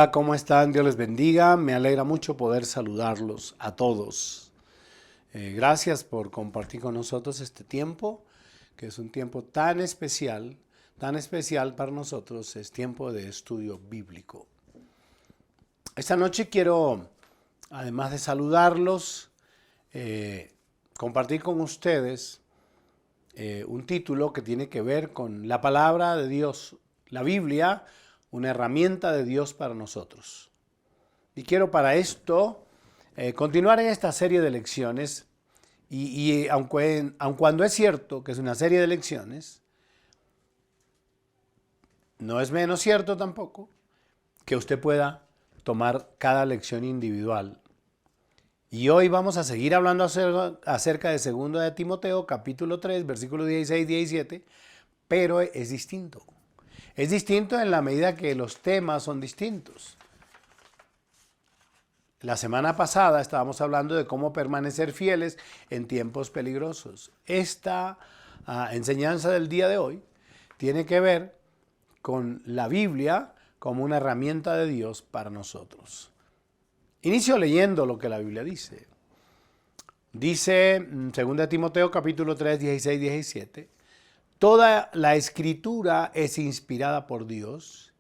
Hola, ¿cómo están? Dios les bendiga. Me alegra mucho poder saludarlos a todos. Gracias por compartir con nosotros este tiempo, que es un tiempo tan especial para nosotros, es tiempo de estudio bíblico. Esta noche quiero, además de saludarlos, compartir con ustedes un título que tiene que ver con la palabra de Dios, la Biblia, una herramienta de Dios para nosotros. Y quiero para esto continuar en esta serie de lecciones y aun cuando es cierto que es una serie de lecciones, no es menos cierto tampoco que usted pueda tomar cada lección individual. Y hoy vamos a seguir hablando acerca de 2 de Timoteo, capítulo 3, versículos 16 y 17, pero es distinto. Es distinto en la medida que los temas son distintos. La semana pasada estábamos hablando de cómo permanecer fieles en tiempos peligrosos. Esta enseñanza del día de hoy tiene que ver con la Biblia como una herramienta de Dios para nosotros. Inicio leyendo lo que la Biblia dice. Dice 2 Timoteo capítulo 3, 16, 17. Toda la escritura es inspirada por Dios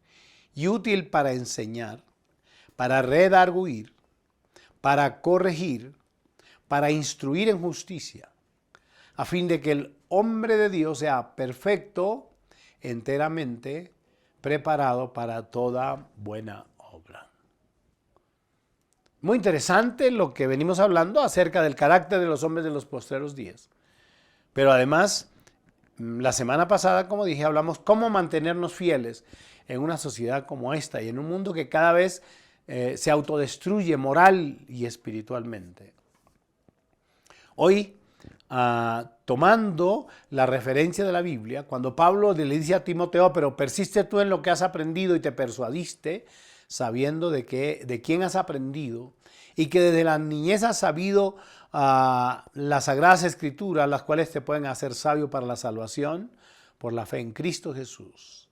y útil para enseñar, para redarguir, para corregir, para instruir en justicia, a fin de que el hombre de Dios sea perfecto, enteramente preparado para toda buena obra. Muy interesante lo que venimos hablando acerca del carácter de los hombres de los postreros días. Pero además, la semana pasada, como dije, hablamos cómo mantenernos fieles en una sociedad como esta y en un mundo que cada vez se autodestruye moral y espiritualmente. Hoy, tomando la referencia de la Biblia, cuando Pablo le dice a Timoteo, pero persiste tú en lo que has aprendido y te persuadiste, sabiendo de quién has aprendido y que desde la niñez has sabido las Sagradas Escrituras, las cuales te pueden hacer sabio para la salvación por la fe en Cristo Jesús.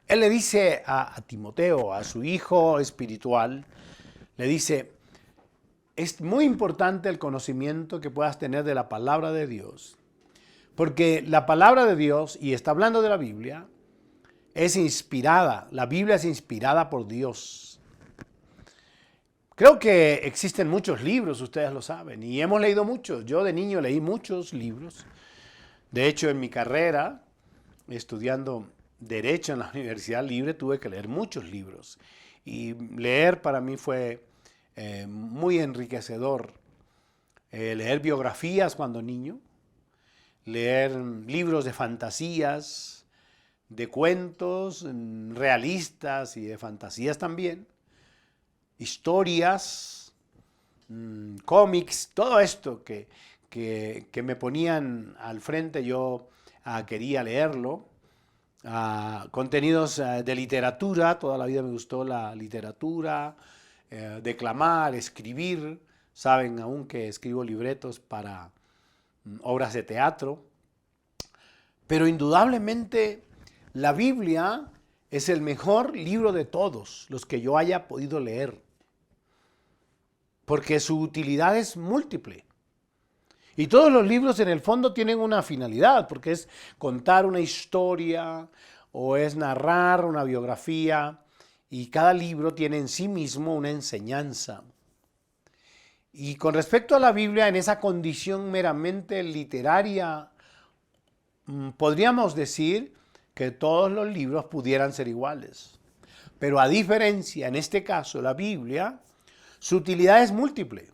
Él le dice a Timoteo, a su hijo espiritual, le dice, es muy importante el conocimiento que puedas tener de la palabra de Dios, porque la palabra de Dios, y está hablando de la Biblia, es inspirada, la Biblia es inspirada por Dios. Creo que existen muchos libros, ustedes lo saben, y hemos leído muchos. Yo de niño leí muchos libros. De hecho, en mi carrera, estudiando Derecho en la Universidad Libre, tuve que leer muchos libros. Y leer para mí fue muy enriquecedor. Leer biografías cuando niño, leer libros de fantasías, de cuentos realistas y de fantasías también, historias, cómics, todo esto que me ponían al frente, yo quería leerlo. Contenidos de literatura, toda la vida me gustó la literatura, declamar, escribir. Saben aún que escribo libretos para obras de teatro. Pero indudablemente la Biblia es el mejor libro de todos los que yo haya podido leer, porque su utilidad es múltiple. Y todos los libros en el fondo tienen una finalidad, porque es contar una historia o es narrar una biografía, y cada libro tiene en sí mismo una enseñanza. Y con respecto a la Biblia, en esa condición meramente literaria, podríamos decir que todos los libros pudieran ser iguales. Pero a diferencia, en este caso, la Biblia, su utilidad es múltiple.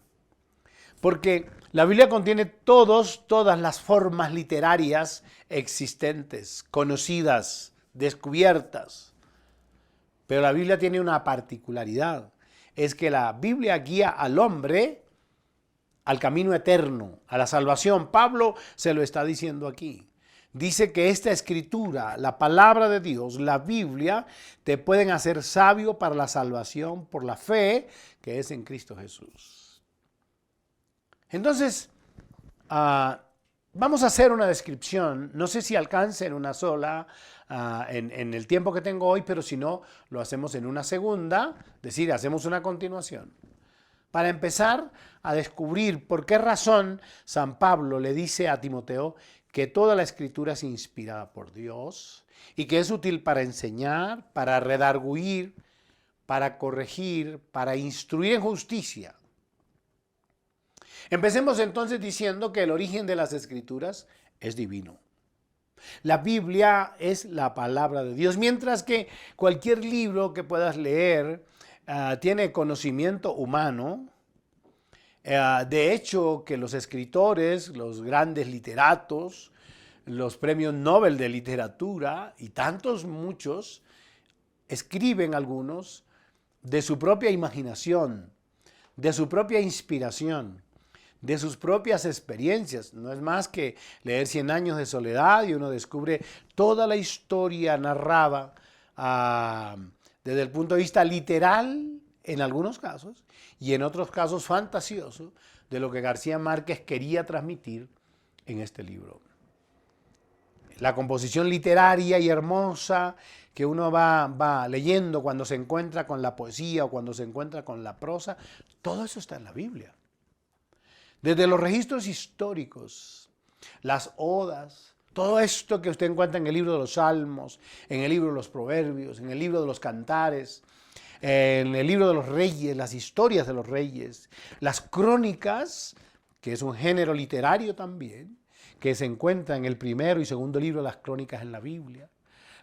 Porque la Biblia contiene todas las formas literarias existentes, conocidas, descubiertas. Pero la Biblia tiene una particularidad. Es que la Biblia guía al hombre al camino eterno, a la salvación. Pablo se lo está diciendo aquí. Dice que esta escritura, la palabra de Dios, la Biblia, te pueden hacer sabio para la salvación por la fe que es en Cristo Jesús. Entonces, Vamos a hacer una descripción, no sé si alcance en una sola, en el tiempo que tengo hoy, pero si no, lo hacemos en una segunda, es decir, hacemos una continuación. Para empezar a descubrir por qué razón San Pablo le dice a Timoteo que toda la Escritura es inspirada por Dios y que es útil para enseñar, para redarguir, para corregir, para instruir en justicia. Empecemos entonces diciendo que el origen de las Escrituras es divino. La Biblia es la palabra de Dios, mientras que cualquier libro que puedas leer tiene conocimiento humano. De hecho, que los escritores, los grandes literatos, los premios Nobel de literatura y tantos muchos, escriben algunos de su propia imaginación, de su propia inspiración, de sus propias experiencias. No es más que leer Cien años de soledad y uno descubre toda la historia narrada desde el punto de vista literal en algunos casos y en otros casos fantasioso de lo que García Márquez quería transmitir en este libro. La composición literaria y hermosa que uno va leyendo cuando se encuentra con la poesía o cuando se encuentra con la prosa, todo eso está en la Biblia. Desde los registros históricos, las odas, todo esto que usted encuentra en el libro de los Salmos, en el libro de los Proverbios, en el libro de los Cantares, en el libro de los Reyes, las historias de los reyes, las crónicas, que es un género literario también, que se encuentra en el primero y segundo libro de las crónicas en la Biblia.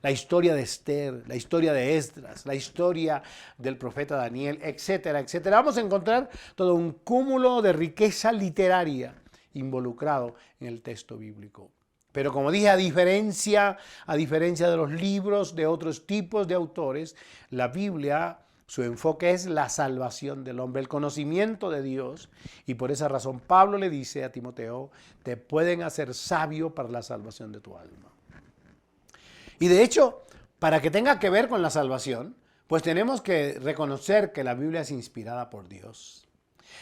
La historia de Esther, la historia de Esdras, la historia del profeta Daniel, etcétera, etcétera. Vamos a encontrar todo un cúmulo de riqueza literaria involucrado en el texto bíblico. Pero como dije, a diferencia de los libros de otros tipos de autores, la Biblia, su enfoque es la salvación del hombre, el conocimiento de Dios. Y por esa razón Pablo le dice a Timoteo, te pueden hacer sabio para la salvación de tu alma. Y de hecho, para que tenga que ver con la salvación, pues tenemos que reconocer que la Biblia es inspirada por Dios.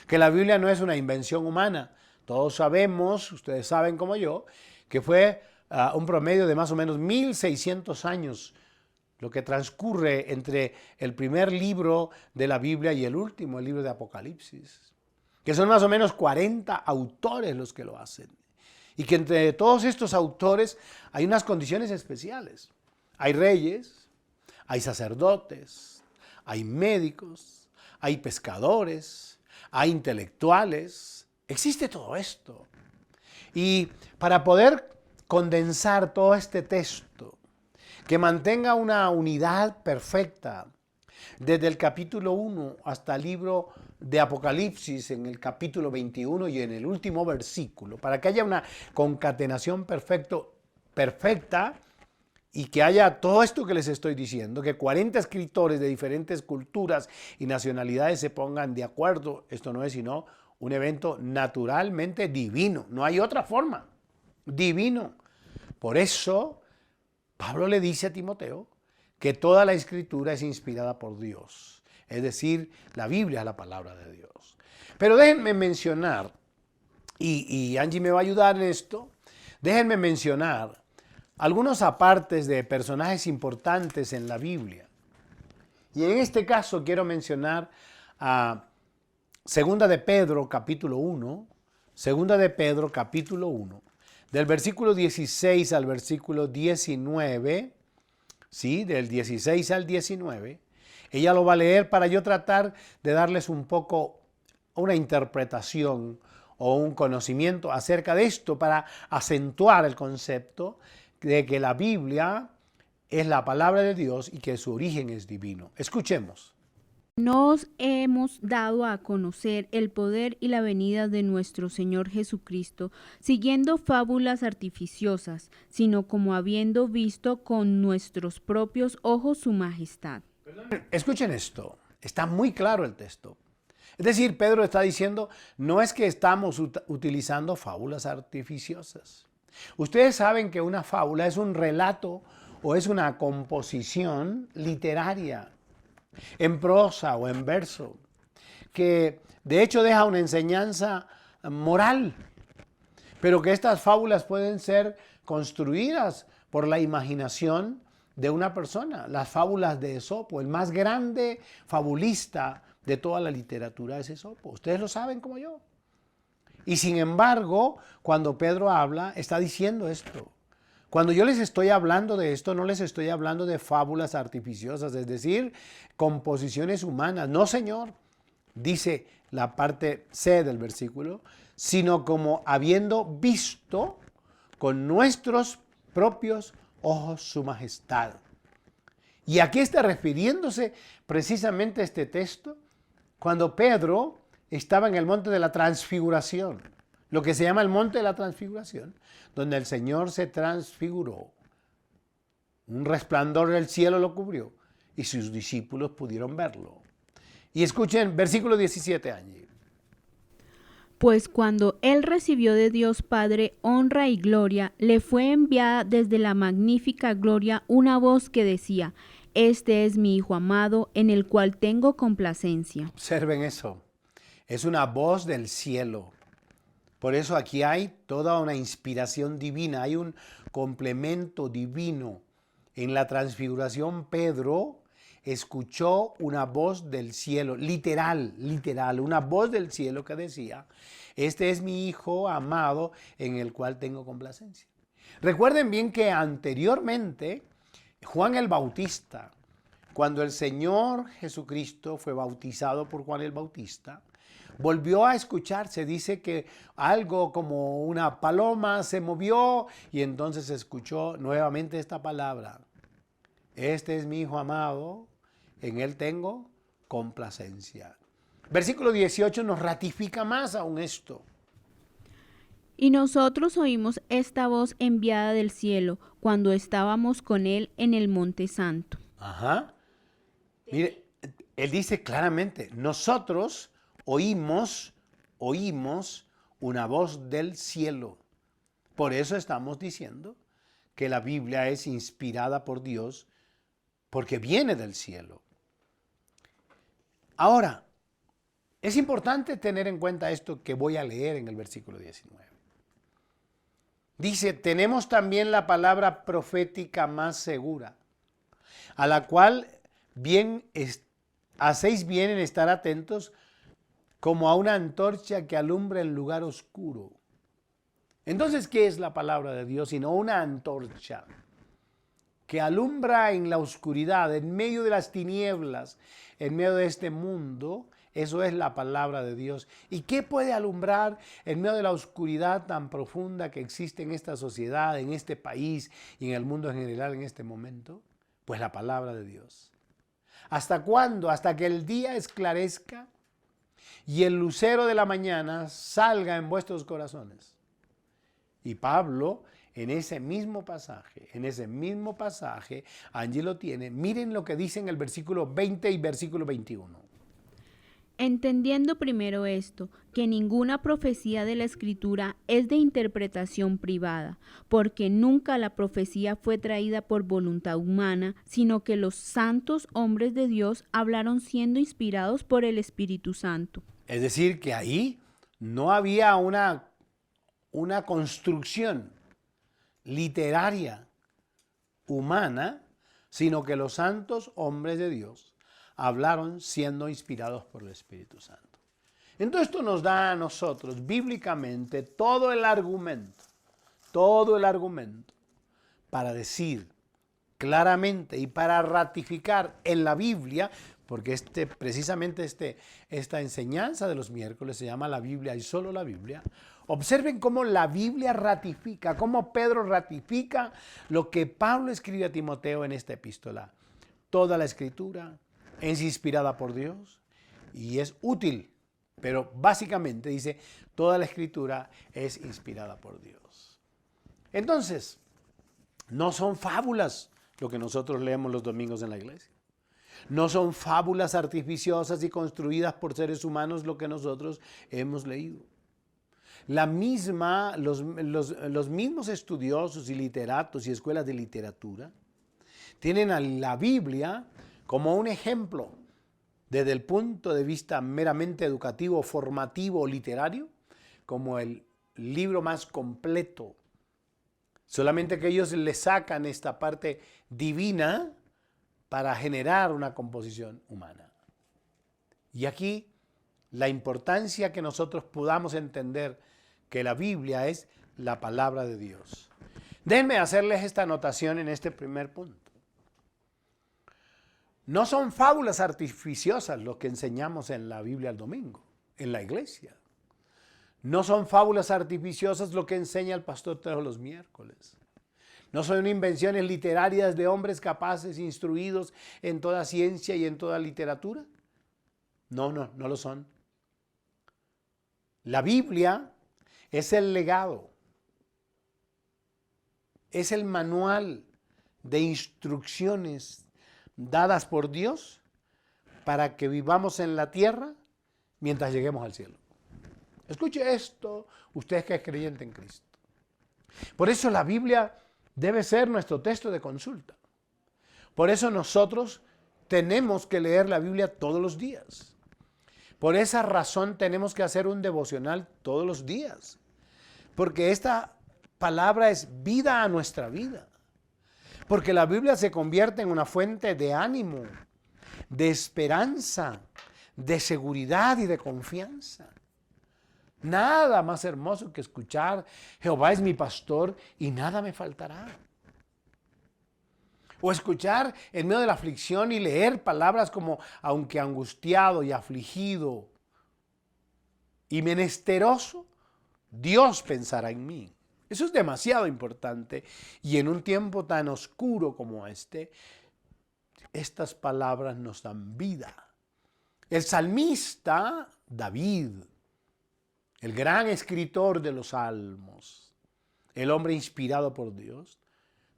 Que la Biblia no es una invención humana. Todos sabemos, ustedes saben como yo, que fue un promedio de más o menos 1600 años lo que transcurre entre el primer libro de la Biblia y el último, el libro de Apocalipsis. Que son más o menos 40 autores los que lo hacen. Y que entre todos estos autores hay unas condiciones especiales. Hay reyes, hay sacerdotes, hay médicos, hay pescadores, hay intelectuales. Existe todo esto. Y para poder condensar todo este texto, que mantenga una unidad perfecta, desde el capítulo 1 hasta el libro de Apocalipsis, en el capítulo 21 y en el último versículo, para que haya una concatenación perfecta y que haya todo esto que les estoy diciendo, que 40 escritores de diferentes culturas y nacionalidades se pongan de acuerdo. Esto no es sino un evento naturalmente divino, no hay otra forma, divino. Por eso Pablo le dice a Timoteo que toda la Escritura es inspirada por Dios. Es decir, la Biblia es la palabra de Dios. Pero déjenme mencionar, y Angie me va a ayudar en esto, déjenme mencionar algunos apartes de personajes importantes en la Biblia. Y en este caso quiero mencionar a Segunda de Pedro, capítulo 1, Segunda de Pedro, capítulo 1, del versículo 16 al versículo 19, ¿sí? Del 16 al 19. Ella lo va a leer para yo tratar de darles un poco una interpretación o un conocimiento acerca de esto para acentuar el concepto de que la Biblia es la palabra de Dios y que su origen es divino. Escuchemos. Nos hemos dado a conocer el poder y la venida de nuestro Señor Jesucristo, siguiendo fábulas artificiosas, sino como habiendo visto con nuestros propios ojos su majestad. Escuchen esto, está muy claro el texto. Es decir, Pedro está diciendo, no es que estamos utilizando fábulas artificiosas. Ustedes saben que una fábula es un relato o es una composición literaria, en prosa o en verso, que de hecho deja una enseñanza moral. pero que estas fábulas pueden ser construidas por la imaginación de una persona. Las fábulas de Esopo, el más grande fabulista de toda la literatura es Esopo. Ustedes lo saben como yo. Y sin embargo, cuando Pedro habla, está diciendo esto. Cuando yo les estoy hablando de esto, no les estoy hablando de fábulas artificiosas, es decir, composiciones humanas. No, Señor, dice la parte C del versículo, sino como habiendo visto con nuestros propios ojos su majestad. Y aquí está refiriéndose precisamente a este texto, cuando Pedro estaba en el monte de la transfiguración, lo que se llama el monte de la transfiguración, donde el Señor se transfiguró. Un resplandor del cielo lo cubrió y sus discípulos pudieron verlo. Y escuchen, versículo 17, Angie. Pues cuando él recibió de Dios Padre honra y gloria, le fue enviada desde la magnífica gloria una voz que decía: Este es mi Hijo amado, en el cual tengo complacencia. Observen eso. Es una voz del cielo. Por eso aquí hay toda una inspiración divina, hay un complemento divino. En la transfiguración, Pedro escuchó una voz del cielo, literal, una voz del cielo que decía: este es mi Hijo amado en el cual tengo complacencia. Recuerden bien que anteriormente Juan el Bautista, cuando el Señor Jesucristo fue bautizado por Juan el Bautista, volvió a escuchar, se dice que algo como una paloma se movió y entonces se escuchó nuevamente esta palabra: este es mi Hijo amado, en él tengo complacencia. Versículo 18 nos ratifica más aún esto. Y nosotros oímos esta voz enviada del cielo cuando estábamos con él en el monte santo. Ajá. Mire, él dice claramente, nosotros oímos una voz del cielo. Por eso estamos diciendo que la Biblia es inspirada por Dios, porque viene del cielo. Ahora, es importante tener en cuenta esto que voy a leer en el versículo 19. Dice, tenemos también la palabra profética más segura, a la cual hacéis bien en estar atentos como a una antorcha que alumbra en lugar oscuro. Entonces, ¿qué es la palabra de Dios? Sino una antorcha que alumbra en la oscuridad, en medio de las tinieblas, en medio de este mundo. Eso es la palabra de Dios. ¿Y qué puede alumbrar en medio de la oscuridad tan profunda que existe en esta sociedad, en este país y en el mundo en general en este momento? Pues la palabra de Dios. ¿Hasta cuándo? Hasta que el día esclarezca y el lucero de la mañana salga en vuestros corazones. Y Pablo, en ese mismo pasaje, Angie lo tiene, miren lo que dice en el versículo 20 y versículo 21. Entendiendo primero esto, que ninguna profecía de la Escritura es de interpretación privada, porque nunca la profecía fue traída por voluntad humana, sino que los santos hombres de Dios hablaron siendo inspirados por el Espíritu Santo. Es decir, que ahí no había una construcción literaria humana, sino que los santos hombres de Dios hablaron siendo inspirados por el Espíritu Santo. Entonces esto nos da a nosotros bíblicamente todo el argumento para decir claramente y para ratificar en la Biblia, porque precisamente esta enseñanza de los miércoles se llama la Biblia y solo la Biblia. Observen cómo la Biblia ratifica, cómo Pedro ratifica lo que Pablo escribe a Timoteo en esta epístola. Toda la Escritura es inspirada por Dios y es útil, pero básicamente dice, toda la Escritura es inspirada por Dios. Entonces, no son fábulas lo que nosotros leemos los domingos en la iglesia. No son fábulas artificiosas y construidas por seres humanos lo que nosotros hemos leído. Los mismos estudiosos y literatos y escuelas de literatura tienen a la Biblia como un ejemplo desde el punto de vista meramente educativo, formativo o literario, como el libro más completo. Solamente que ellos le sacan esta parte divina para generar una composición humana. Y aquí la importancia que nosotros podamos entender que la Biblia es la palabra de Dios. Déjenme hacerles esta anotación en este primer punto. No son fábulas artificiosas lo que enseñamos en la Biblia el domingo, en la iglesia. No son fábulas artificiosas lo que enseña el pastor todos los miércoles. No son invenciones literarias de hombres capaces, instruidos en toda ciencia y en toda literatura. No lo son. La Biblia es el legado, es el manual de instrucciones dadas por Dios para que vivamos en la tierra mientras lleguemos al cielo. Escuche esto, usted que es creyente en Cristo. Por eso la Biblia debe ser nuestro texto de consulta. Por eso nosotros tenemos que leer la Biblia todos los días. Por esa razón tenemos que hacer un devocional todos los días. Porque esta palabra es vida a nuestra vida. Porque la Biblia se convierte en una fuente de ánimo, de esperanza, de seguridad y de confianza. Nada más hermoso que escuchar, Jehová es mi pastor y nada me faltará. O escuchar en medio de la aflicción y leer palabras como aunque angustiado y afligido y menesteroso, Dios pensará en mí. Eso es demasiado importante y en un tiempo tan oscuro como este, estas palabras nos dan vida. El salmista David, el gran escritor de los salmos, el hombre inspirado por Dios,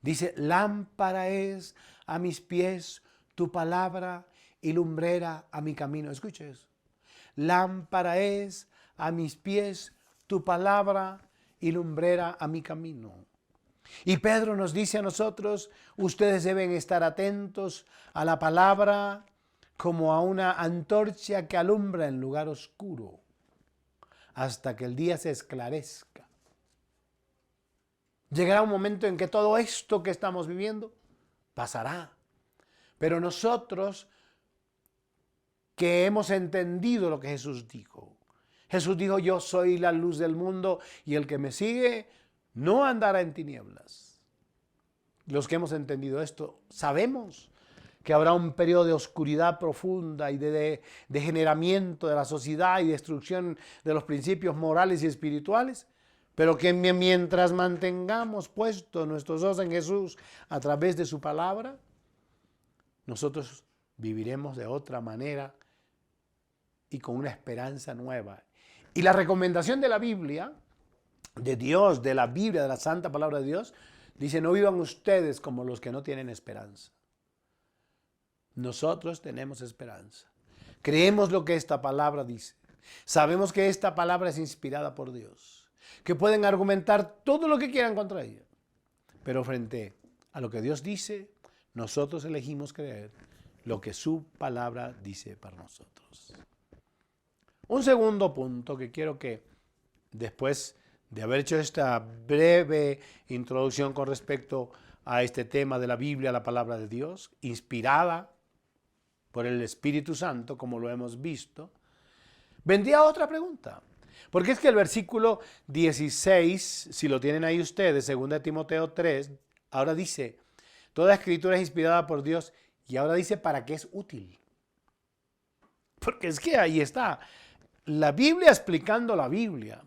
dice, lámpara es a mis pies tu palabra y lumbrera a mi camino. Escuche eso. Lámpara es a mis pies tu palabra y lumbrera a mi camino. Y Pedro nos dice a nosotros, ustedes deben estar atentos a la palabra como a una antorcha que alumbra en lugar oscuro hasta que el día se esclarezca. Llegará un momento en que todo esto que estamos viviendo pasará. Pero nosotros que hemos entendido lo que Jesús dijo. Jesús dijo, yo soy la luz del mundo y el que me sigue no andará en tinieblas. Los que hemos entendido esto sabemos que habrá un periodo de oscuridad profunda y de degeneramiento de la sociedad y destrucción de los principios morales y espirituales. Pero que mientras mantengamos puestos nuestros ojos en Jesús a través de su palabra, nosotros viviremos de otra manera y con una esperanza nueva. Y la recomendación de la Biblia, de Dios, de la Biblia, de la santa palabra de Dios, dice, no vivan ustedes como los que no tienen esperanza. Nosotros tenemos esperanza. Creemos lo que esta palabra dice. Sabemos que esta palabra es inspirada por Dios, que pueden argumentar todo lo que quieran contra ella. Pero frente a lo que Dios dice, nosotros elegimos creer lo que su palabra dice para nosotros. Un segundo punto que quiero que después de haber hecho esta breve introducción con respecto a este tema de la Biblia, la palabra de Dios, inspirada por el Espíritu Santo, como lo hemos visto, vendría otra pregunta. Porque es que el versículo 16, si lo tienen ahí ustedes, 2 Timoteo 3, ahora dice, toda escritura es inspirada por Dios y ahora dice para qué es útil. Porque es que ahí está, la Biblia explicando la Biblia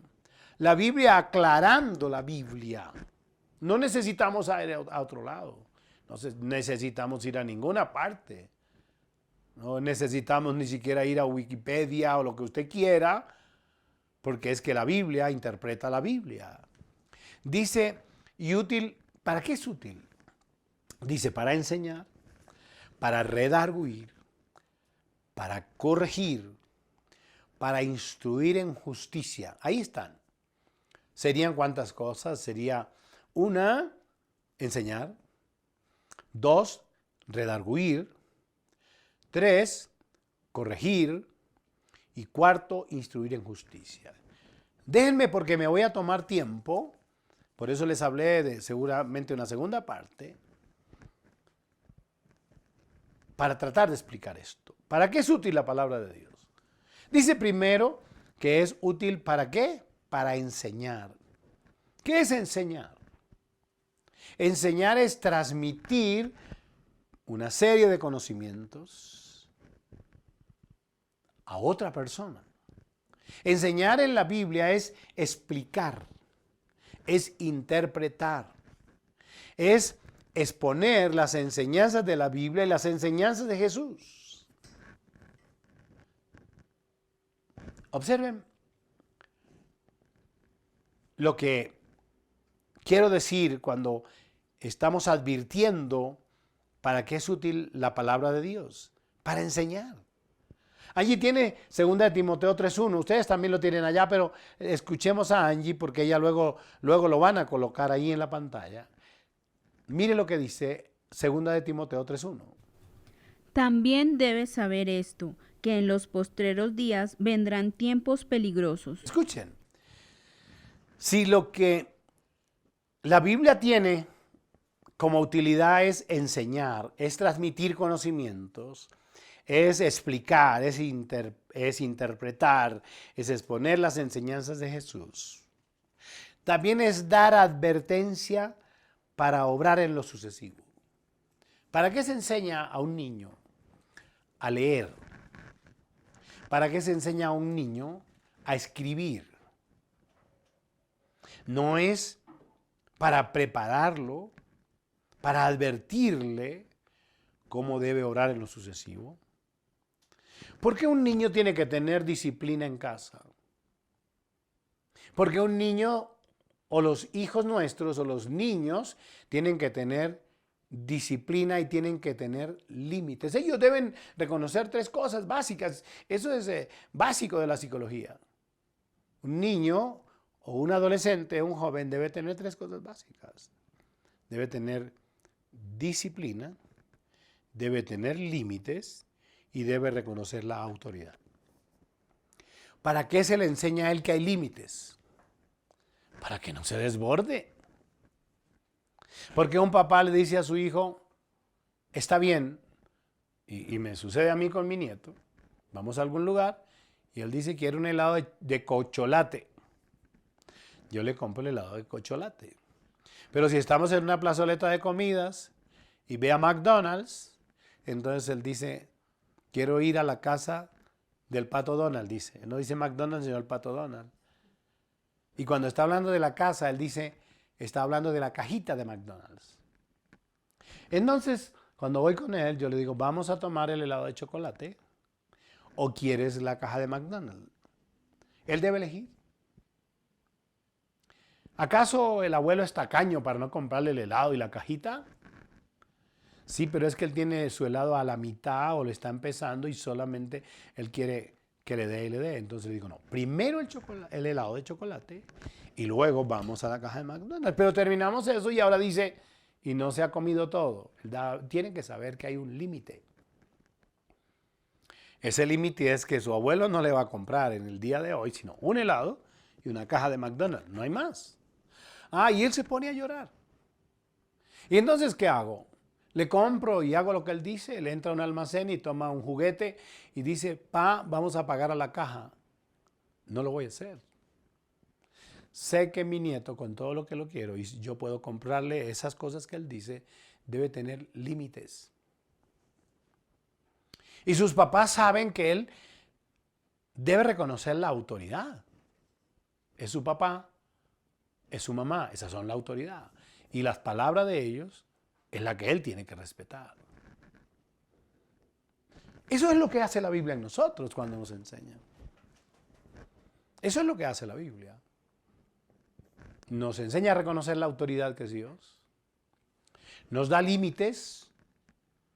aclarando la Biblia. No necesitamos ir a otro lado, no necesitamos ir a ninguna parte. No necesitamos ni siquiera ir a Wikipedia o lo que usted quiera, porque es que la Biblia interpreta la Biblia. Dice, ¿y útil? ¿Para qué es útil? Dice, para enseñar, para redarguir, para corregir, para instruir en justicia. Ahí están. ¿Serían cuántas cosas? Sería una, enseñar. 2, redarguir. 3, corregir. Y 4, instruir en justicia. Déjenme porque me voy a tomar tiempo, por eso les hablé de seguramente una segunda parte, para tratar de explicar esto. ¿Para qué es útil la palabra de Dios? Dice primero que es útil ¿para qué? Para enseñar. ¿Qué es enseñar? Enseñar es transmitir una serie de conocimientos a otra persona. Enseñar en la Biblia es explicar, es interpretar, es exponer las enseñanzas de la Biblia y las enseñanzas de Jesús. Observen lo que quiero decir cuando estamos advirtiendo para qué es útil la palabra de Dios, para enseñar. Allí tiene 2 Timoteo 3:1, ustedes también lo tienen allá, pero escuchemos a Angie porque ella luego lo van a colocar ahí en la pantalla. Mire lo que dice 2 Timoteo 3:1. También debes saber esto, que en los postreros días vendrán tiempos peligrosos. Escuchen, si lo que la Biblia tiene como utilidad es enseñar, es transmitir conocimientos, es explicar, es interpretar, es exponer las enseñanzas de Jesús. También es dar advertencia para obrar en lo sucesivo. ¿Para qué se enseña a un niño a leer? ¿Para qué se enseña a un niño a escribir? No es para prepararlo, para advertirle cómo debe obrar en lo sucesivo. ¿Por qué un niño tiene que tener disciplina en casa? Porque un niño o los hijos nuestros o los niños tienen que tener disciplina y tienen que tener límites. Ellos deben reconocer 3 cosas básicas. Eso es básico de la psicología. Un niño o un adolescente, un joven debe tener 3 cosas básicas. Debe tener disciplina, debe tener límites y debe reconocer la autoridad. ¿Para qué se le enseña a él que hay límites? Para que no se desborde. Porque un papá le dice a su hijo, está bien, y me sucede a mí con mi nieto, vamos a algún lugar y él dice quiere un helado de cocholate. Yo le compro el helado de cocholate. Pero si estamos en una plazoleta de comidas y ve a McDonald's, entonces él dice, quiero ir a la casa del Pato Donald, dice. No dice McDonald's, sino el Pato Donald. Y cuando está hablando de la casa, él dice, está hablando de la cajita de McDonald's. Entonces, cuando voy con él, yo le digo, vamos a tomar el helado de chocolate o quieres la caja de McDonald's. Él debe elegir. ¿Acaso el abuelo es tacaño para no comprarle el helado y la cajita? Sí, pero es que él tiene su helado a la mitad o le está empezando y solamente él quiere que le dé y le dé. Entonces le digo, no, primero el helado de chocolate y luego vamos a la caja de McDonald's. Pero terminamos eso y ahora dice, y no se ha comido todo. Tienen que saber que hay un límite. Ese límite es que su abuelo no le va a comprar en el día de hoy, sino un helado y una caja de McDonald's. No hay más. Y él se pone a llorar. ¿Y entonces qué hago? Le compro y hago lo que él dice. Él entra a un almacén y toma un juguete y dice, vamos a pagar a la caja. No lo voy a hacer. Sé que mi nieto, con todo lo que lo quiero, y yo puedo comprarle esas cosas que él dice, debe tener límites. Y sus papás saben que él debe reconocer la autoridad. Es su papá, es su mamá, esas son la autoridad. Y las palabras de ellos es la que él tiene que respetar. Eso es lo que hace la Biblia en nosotros cuando nos enseña. Eso es lo que hace la Biblia. Nos enseña a reconocer la autoridad que es Dios. Nos da límites.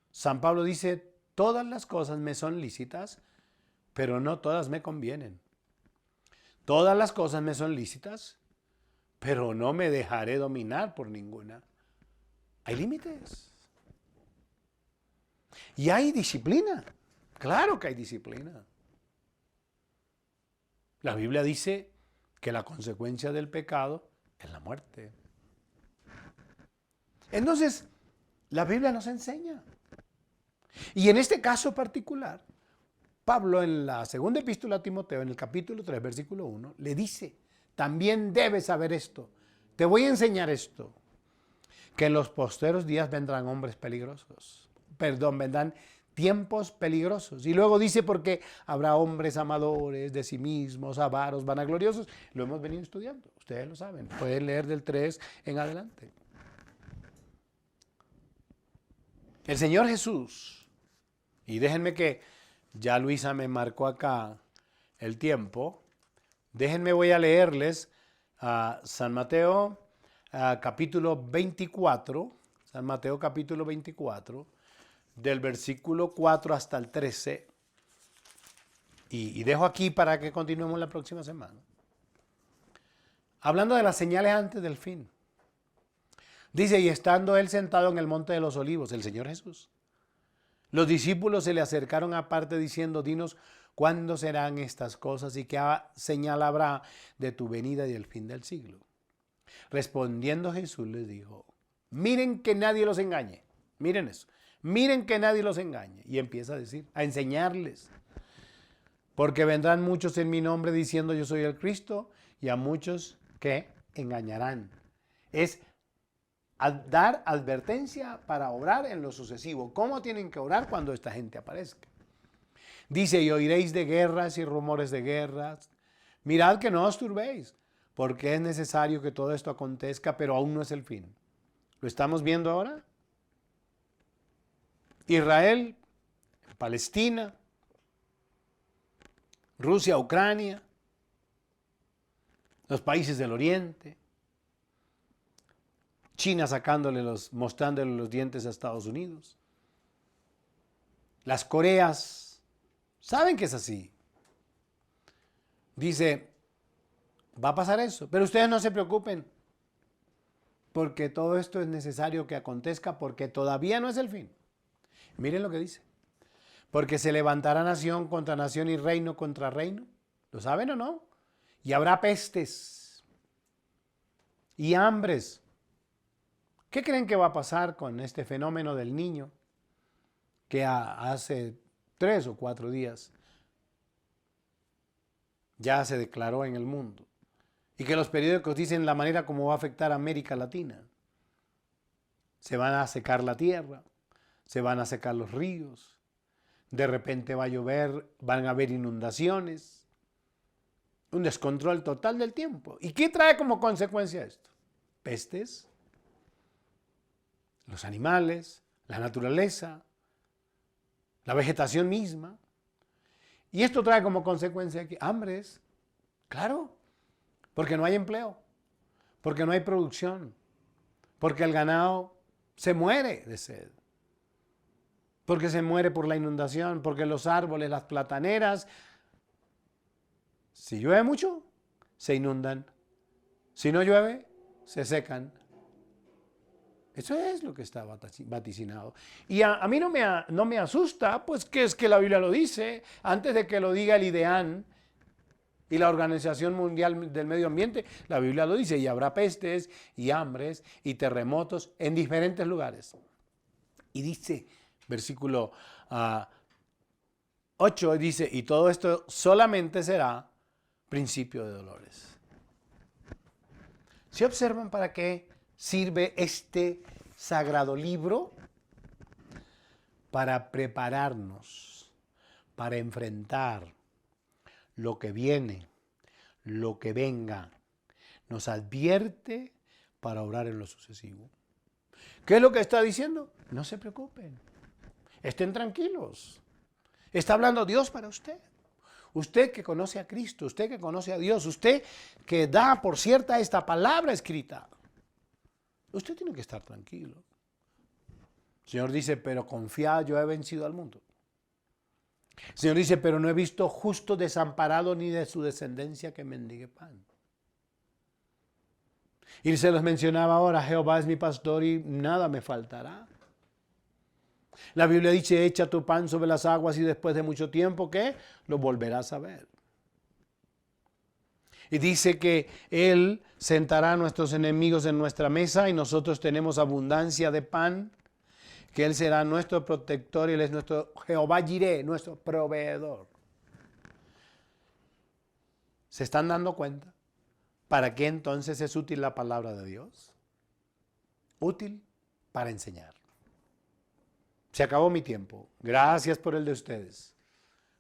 San Pablo dice, todas las cosas me son lícitas, pero no todas me convienen. Todas las cosas me son lícitas, pero no me dejaré dominar por ninguna. Hay límites. Y hay disciplina. Claro que hay disciplina. La Biblia dice que la consecuencia del pecado es la muerte. Entonces, la Biblia nos enseña. Y en este caso particular, Pablo en la segunda epístola a Timoteo, en el capítulo 3, versículo 1, le dice, también debes saber esto, te voy a enseñar esto, que en los posteros días vendrán hombres peligrosos, vendrán tiempos peligrosos. Y luego dice, porque habrá hombres amadores de sí mismos, avaros, vanagloriosos. Lo hemos venido estudiando, ustedes lo saben, pueden leer del 3 en adelante. El Señor Jesús, y déjenme que ya Luisa me marcó acá el tiempo, déjenme voy a leerles San Mateo capítulo 24, San Mateo capítulo 24, del versículo 4 hasta el 13, y dejo aquí para que continuemos la próxima semana. Hablando de las señales antes del fin. Dice, y estando él sentado en el monte de los olivos, el Señor Jesús, los discípulos se le acercaron aparte diciendo, dinos, ¿cuándo serán estas cosas y qué señal habrá de tu venida y del fin del siglo? Respondiendo Jesús les dijo, miren que nadie los engañe. Miren eso. Miren que nadie los engañe. Y empieza a decir, a enseñarles. Porque vendrán muchos en mi nombre diciendo yo soy el Cristo y a muchos que engañarán. Es dar advertencia para obrar en lo sucesivo. ¿Cómo tienen que orar cuando esta gente aparezca? Dice, y oiréis de guerras y rumores de guerras. Mirad que no os turbéis, porque es necesario que todo esto acontezca, pero aún no es el fin. ¿Lo estamos viendo ahora? Israel, Palestina, Rusia, Ucrania, los países del Oriente, China mostrándole los dientes a Estados Unidos, las Coreas, saben que es así. Dice, va a pasar eso, pero ustedes no se preocupen, porque todo esto es necesario que acontezca, porque todavía no es el fin. Miren lo que dice, porque se levantará nación contra nación y reino contra reino, ¿lo saben o no? Y habrá pestes y hambres. ¿Qué creen que va a pasar con este fenómeno del niño que hace 3 o 4 días ya se declaró en el mundo? Y que los periódicos dicen la manera como va a afectar a América Latina. Se van a secar la tierra, se van a secar los ríos, de repente va a llover, van a haber inundaciones, un descontrol total del tiempo. ¿Y qué trae como consecuencia esto? Pestes, los animales, la naturaleza, la vegetación misma. Y esto trae como consecuencia aquí hambres, claro, porque no hay empleo, porque no hay producción, porque el ganado se muere de sed, porque se muere por la inundación, porque los árboles, las plataneras, si llueve mucho, se inundan, si no llueve, se secan. Eso es lo que está vaticinado. Y a mí no me asusta, pues que es que la Biblia lo dice, antes de que lo diga el IDEAN y la Organización Mundial del Medio Ambiente, la Biblia lo dice, y habrá pestes y hambres y terremotos en diferentes lugares. Y dice, versículo 8, dice, y todo esto solamente será principio de dolores. ¿Se observan para qué sirve este sagrado libro? Para prepararnos, para enfrentar lo que viene, lo que venga. Nos advierte para obrar en lo sucesivo. ¿Qué es lo que está diciendo? No se preocupen, estén tranquilos. Está hablando Dios para usted. Usted que conoce a Cristo, usted que conoce a Dios, usted que da por cierta esta palabra escrita. Usted tiene que estar tranquilo. El Señor dice, pero confiad, yo he vencido al mundo. El Señor dice, pero no he visto justo desamparado ni de su descendencia que mendigue pan. Y se los mencionaba ahora, Jehová es mi pastor y nada me faltará. La Biblia dice, echa tu pan sobre las aguas y después de mucho tiempo, ¿qué? Lo volverás a ver. Y dice que Él sentará a nuestros enemigos en nuestra mesa y nosotros tenemos abundancia de pan, que Él será nuestro protector y Él es nuestro Jehová Jireh, nuestro proveedor. ¿Se están dando cuenta? ¿Para qué entonces es útil la palabra de Dios? Útil para enseñar. Se acabó mi tiempo. Gracias por el de ustedes.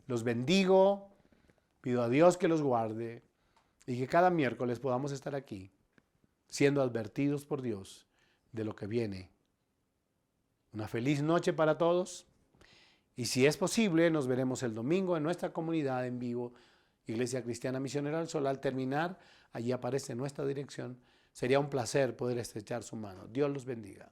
Los bendigo. Pido a Dios que los guarde y que cada miércoles podamos estar aquí siendo advertidos por Dios de lo que viene. Una feliz noche para todos y si es posible nos veremos el domingo en nuestra comunidad en vivo, Iglesia Cristiana Misionera del Sol. Al terminar, allí aparece nuestra dirección. Sería un placer poder estrechar su mano. Dios los bendiga.